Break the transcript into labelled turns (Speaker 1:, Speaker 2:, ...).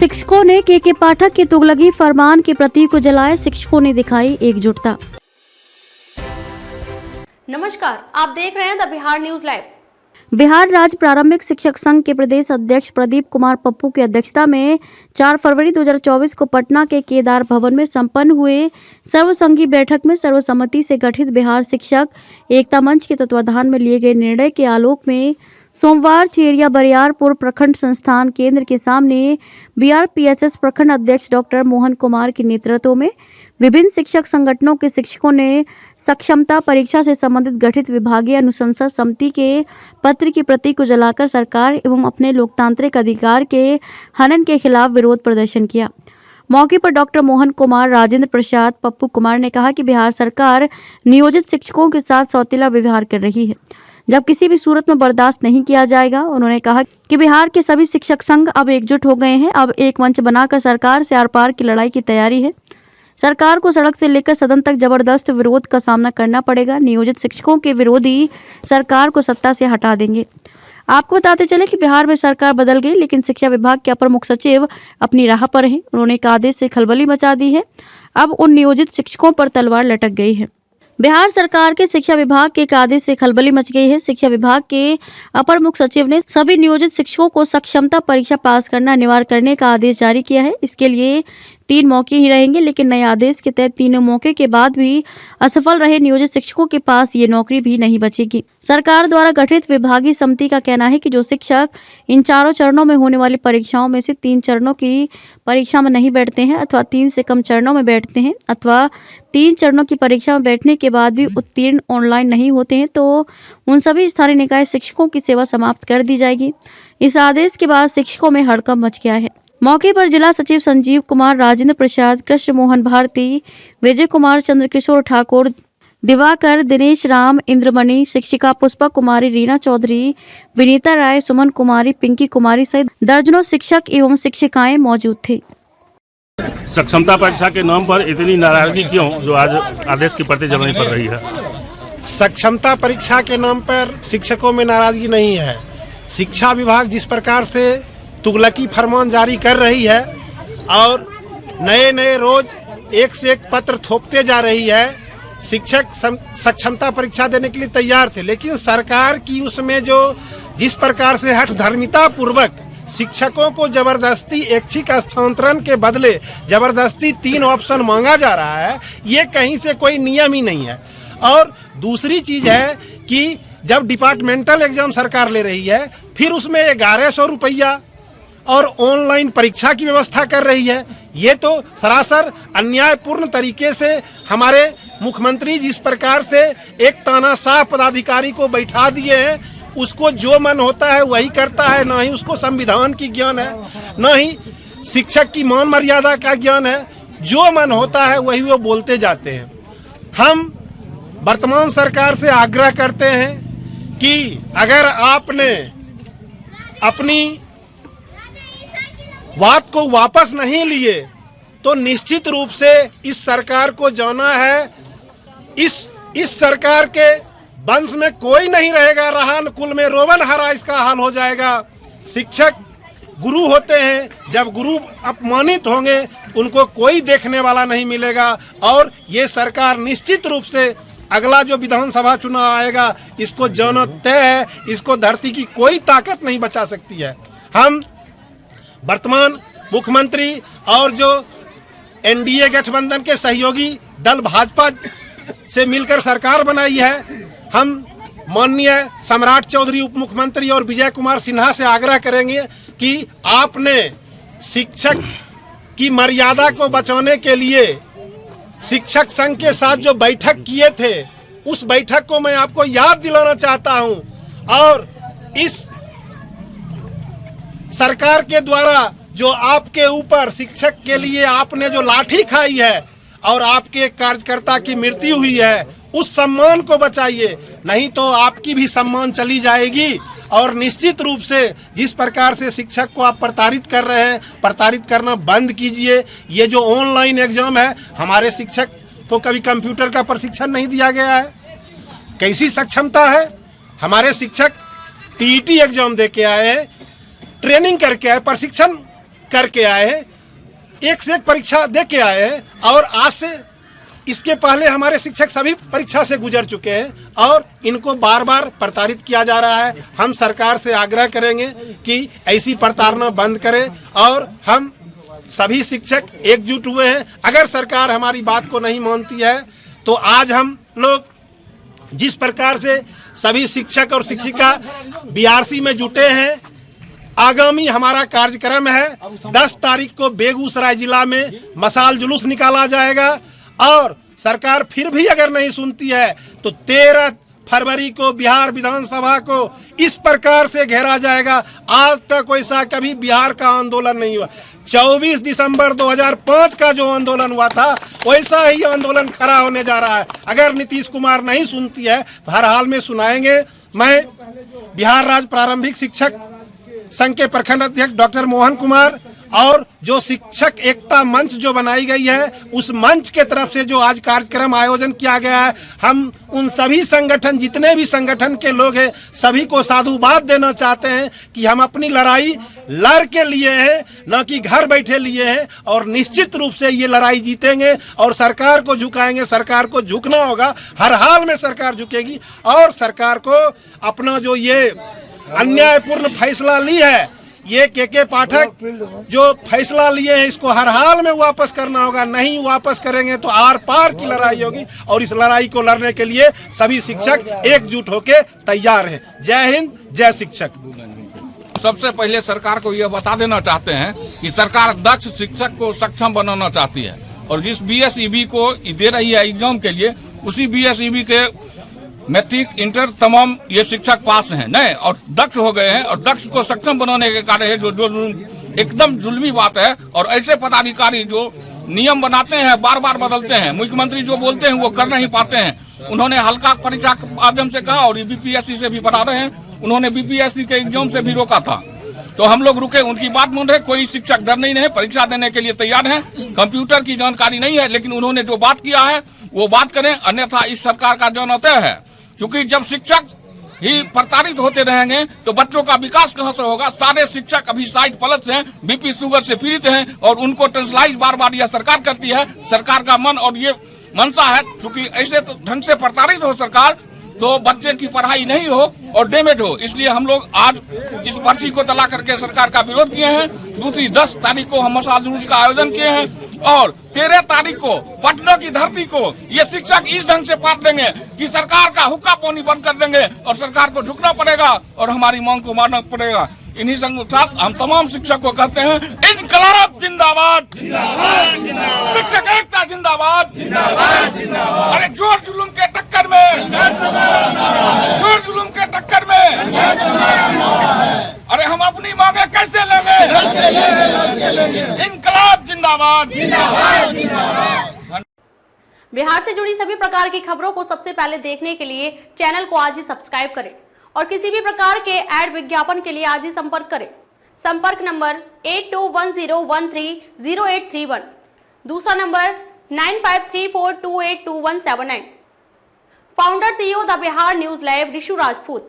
Speaker 1: शिक्षकों ने के पाठक के तुगलकी फरमान के प्रतीक को जलाए, शिक्षकों ने दिखाई एकजुटता।
Speaker 2: नमस्कार, आप देख रहे हैं the Bihar news live.
Speaker 1: Bihar राज्य प्रारंभिक शिक्षक संघ के प्रदेश अध्यक्ष प्रदीप कुमार पप्पू की अध्यक्षता में 4 फरवरी 2024 को पटना के केदार भवन में संपन्न हुए सर्वसंघीय बैठक में सर्वसम्मति से गठित बिहार शिक्षक एकता मंच के तत्वाधान में लिए गए निर्णय के आलोक में सोमवार चेरिया बरियारपुर प्रखंड संस्थान केंद्र के सामने बीआरपीएसएस प्रखंड अध्यक्ष डॉक्टर मोहन कुमार के नेतृत्व में विभिन्न शिक्षक संगठनों के शिक्षकों ने सक्षमता परीक्षा से संबंधित गठित विभागीय अनुशंसा समिति के पत्र की प्रति को जलाकर सरकार एवं अपने लोकतांत्रिक अधिकार के हनन के खिलाफ विरोध प्रदर्शन किया। मौके पर डॉक्टर मोहन कुमार, राजेंद्र प्रसाद, पप्पू कुमार ने कहा कि बिहार सरकार नियोजित शिक्षकों के साथ सौतेला व्यवहार कर रही है, जब किसी भी सूरत में बर्दाश्त नहीं किया जाएगा। उन्होंने कहा कि बिहार के सभी शिक्षक संघ अब एकजुट हो गए हैं। अब एक मंच बनाकर सरकार से आर पार की लड़ाई की तैयारी है। सरकार को सड़क से लेकर सदन तक जबरदस्त विरोध का सामना करना पड़ेगा। नियोजित शिक्षकों के विरोधी सरकार को सत्ता से हटा देंगे। आपको बताते चले कि बिहार में सरकार बदल गई, लेकिन शिक्षा विभाग के अपर मुख्य सचिव अपनी राह पर हैं। उन्होंने एक आदेश से खलबली मचा दी है। अब उन नियोजित शिक्षकों पर तलवार लटक गई है। बिहार सरकार के शिक्षा विभाग के एक आदेश से खलबली मच गई है। शिक्षा विभाग के अपर मुख्य सचिव ने सभी नियोजित शिक्षकों को सक्षमता परीक्षा पास करना अनिवार्य करने का आदेश जारी किया है। इसके लिए 3 मौके ही रहेंगे, लेकिन नए आदेश के तहत 3 मौके के बाद भी असफल रहे नियोजित शिक्षकों के पास ये नौकरी भी नहीं बचेगी। सरकार द्वारा गठित विभागीय समिति का कहना है कि जो शिक्षक इन 4 चरणों में होने वाली परीक्षाओं में से 3 चरणों की परीक्षा में नहीं बैठते हैं, अथवा 3 से कम चरणों में बैठते हैं, अथवा 3 चरणों की परीक्षा में बैठने के बाद भी उत्तीर्ण ऑनलाइन नहीं होते हैं, तो उन सभी स्थानीय निकाय शिक्षकों की सेवा समाप्त कर दी जाएगी। इस आदेश के बाद शिक्षकों में हड़कंप मच गया है। मौके पर जिला सचिव संजीव कुमार, राजेंद्र प्रसाद, कृष्ण मोहन भारती, विजय कुमार, चंद्रकिशोर ठाकुर, दिवाकर, दिनेश राम, इंद्रमणि, शिक्षिका पुष्पा कुमारी, रीना चौधरी, विनीता राय, सुमन कुमारी, पिंकी कुमारी सहित दर्जनों शिक्षक एवं शिक्षिकाएं मौजूद थे।
Speaker 3: सक्षमता परीक्षा के नाम पर इतनी नाराजगी क्यों, जो आज आदेश की प्रति जलानी पड़ रही है?
Speaker 4: सक्षमता परीक्षा के नाम पर शिक्षकों में नाराजगी नहीं है। शिक्षा विभाग जिस प्रकार से तुगलकी फरमान जारी कर रही है और नए नए रोज एक से एक पत्र थोपते जा रही है, शिक्षक सक्षमता परीक्षा देने के लिए तैयार थे, लेकिन सरकार की उसमें जो जिस प्रकार से हठधर्मिता पूर्वक शिक्षकों को जबरदस्ती ऐच्छिक स्थानांतरण के बदले जबरदस्ती 3 ऑप्शन मांगा जा रहा है, ये कहीं से कोई नियम ही नहीं है। और दूसरी चीज है कि जब डिपार्टमेंटल एग्जाम सरकार ले रही है, फिर उसमें 1100 रुपया और ऑनलाइन परीक्षा की व्यवस्था कर रही है। ये तो सरासर अन्यायपूर्ण तरीके से हमारे मुख्यमंत्री जिस प्रकार से एक तानाशाह पदाधिकारी को बैठा दिए हैं, उसको जो मन होता है वही करता है। ना ही उसको संविधान की ज्ञान है, ना ही शिक्षक की मान मर्यादा का ज्ञान है। जो मन होता है वही वो बोलते जाते हैं। हम वर्तमान सरकार से आग्रह करते हैं कि अगर आपने अपनी बात को वापस नहीं लिए तो निश्चित रूप से इस सरकार को जाना है। इस सरकार के वंश में कोई नहीं रहेगा, रहान कुल में रोवन हरा, इसका हाल हो जाएगा। शिक्षक गुरु होते हैं, जब गुरु अपमानित होंगे उनको कोई देखने वाला नहीं मिलेगा। और ये सरकार निश्चित रूप से अगला जो विधानसभा चुनाव आएगा इसको जाना तय है, इसको धरती की कोई ताकत नहीं बचा सकती है। हम वर्तमान मुख्यमंत्री और जो एनडीए गठबंधन के सहयोगी दल भाजपा से मिलकर सरकार बनाई है, हम माननीय सम्राट चौधरी उप मुख्यमंत्री और विजय कुमार सिन्हा से आग्रह करेंगे कि आपने शिक्षक की मर्यादा को बचाने के लिए शिक्षक संघ के साथ जो बैठक किए थे, उस बैठक को मैं आपको याद दिलाना चाहता हूं। और इस सरकार के द्वारा जो आपके ऊपर शिक्षक के लिए आपने जो लाठी खाई है और आपके कार्यकर्ता की मृत्यु हुई है, उस सम्मान को बचाइए, नहीं तो आपकी भी सम्मान चली जाएगी। और निश्चित रूप से जिस प्रकार से शिक्षक को आप प्रताड़ित कर रहे हैं, प्रताड़ित करना बंद कीजिए। ये जो ऑनलाइन एग्जाम है, हमारे शिक्षक को कभी कंप्यूटर का प्रशिक्षण नहीं दिया गया है। कैसी सक्षमता है? हमारे शिक्षक टीईटी एग्जाम दे के आए, ट्रेनिंग करके आए, प्रशिक्षण करके आए हैं, एक से एक परीक्षा दे के आए हैं और आज से इसके पहले हमारे शिक्षक सभी परीक्षा से गुजर चुके हैं और इनको बार बार प्रताड़ित किया जा रहा है। हम सरकार से आग्रह करेंगे कि ऐसी प्रताड़ना बंद करे और हम सभी शिक्षक एकजुट हुए हैं। अगर सरकार हमारी बात को नहीं मानती है तो आज हम लोग जिस प्रकार से सभी शिक्षक और शिक्षिका बीआरसी में जुटे हैं, आगामी हमारा कार्यक्रम है 10 तारीख को बेगूसराय जिला में मशाल जुलूस निकाला जाएगा और सरकार फिर भी अगर नहीं सुनती है तो 13 फरवरी को बिहार विधानसभा को इस प्रकार से घेरा जाएगा। आज तक वैसा कभी बिहार का आंदोलन नहीं हुआ। 24 दिसंबर 2005 का जो आंदोलन हुआ था वैसा ही आंदोलन खड़ा होने जा रहा है। अगर नीतीश कुमार नहीं सुनती है तो हर हाल में सुनाएंगे। मैं बिहार राज्य प्रारंभिक शिक्षक संघ के प्रखंड अध्यक्ष डॉक्टर मोहन कुमार और जो शिक्षक एकता मंच जो बनाई गई है उस मंच के तरफ से जो आज कार्यक्रम आयोजन किया गया है, हम उन सभी संगठन जितने भी संगठन के लोग हैं सभी को साधुवाद देना चाहते हैं कि हम अपनी लड़ाई लड़ के लिए हैं, न कि घर बैठे लिए हैं और निश्चित रूप से ये लड़ाई जीतेंगे और सरकार को झुकाएंगे। सरकार को झुकना होगा, हर हाल में सरकार झुकेगी और सरकार को अपना जो ये अन्यायपूर्ण फैसला ली है, ये के पाठक जो फैसला लिए हैं इसको हर हाल में वापस करना होगा। नहीं वापस करेंगे तो आर पार की लड़ाई होगी और इस लड़ाई को लड़ने के लिए सभी शिक्षक एकजुट होकर तैयार हैं। जय हिंद, जय शिक्षक।
Speaker 5: सबसे पहले सरकार को यह बता देना चाहते हैं कि सरकार दक्ष शिक्षक को सक्षम बनाना चाहती है और जिस बीएसईबी को दे रही है एग्जाम के लिए उसी बीएसईबी के मैट्रिक इंटर तमाम ये शिक्षक पास हैं नए और दक्ष हो गए हैं और दक्ष को सक्षम बनाने के कार्य है जो एकदम जुल्मी बात है। और ऐसे पदाधिकारी जो नियम बनाते हैं बार बार बदलते हैं, मुख्यमंत्री जो बोलते हैं वो कर नहीं पाते हैं। उन्होंने हल्का परीक्षा के माध्यम से कहा और बीपीएससी से भी बता रहे हैं, उन्होंने बीपीएससी के एग्जाम से भी रोका था तो हम लोग रुके, उनकी बात मान रहे। कोई शिक्षक डर नहीं है, परीक्षा देने के लिए तैयार है। कंप्यूटर की जानकारी नहीं है लेकिन उन्होंने जो बात किया है वो बात करें, अन्यथा इस सरकार का जाना तय है। क्योंकि जब शिक्षक ही प्रताड़ित होते रहेंगे तो बच्चों का विकास कहां से होगा। सारे शिक्षक अभी साइड प्लस हैं, बीपी शुगर से पीड़ित हैं और उनको ट्रांसलाइज बार बार यह सरकार करती है। सरकार का मन और ये मनसा है क्योंकि ऐसे तो ढंग से प्रताड़ित हो सरकार तो बच्चे की पढ़ाई नहीं हो और डैमेज हो। इसलिए हम लोग आज इस पर्ची को तला करके सरकार का विरोध किए हैं। दूसरी 10 तारीख को हम मशाल जुलूस का आयोजन किए हैं और 13 तारीख को पटना की धरती को ये शिक्षक इस ढंग से पाट देंगे कि सरकार का हुक्का पानी बंद कर देंगे और सरकार को झुकना पड़ेगा और हमारी मांग को मानना पड़ेगा। इन्हीं संग साथ हम तमाम शिक्षक को कहते हैं इनकलाब जिंदाबाद, शिक्षक एकता जिंदाबाद। अरे जोर जुलूम के टक्कर में, जोर जुलूम के टक्कर में अरे हम अपनी मांगे कैसे लेंगे? इनकलाब जिंदाबाद।
Speaker 2: बिहार से जुड़ी सभी प्रकार की खबरों को सबसे पहले देखने के लिए चैनल को आज ही सब्सक्राइब करें और किसी भी प्रकार के ऐड विज्ञापन के लिए आज ही संपर्क करें। संपर्क नंबर 8210130831, दूसरा number 9534282179। Founder CEO the Bihar news lab Rishu Rajput.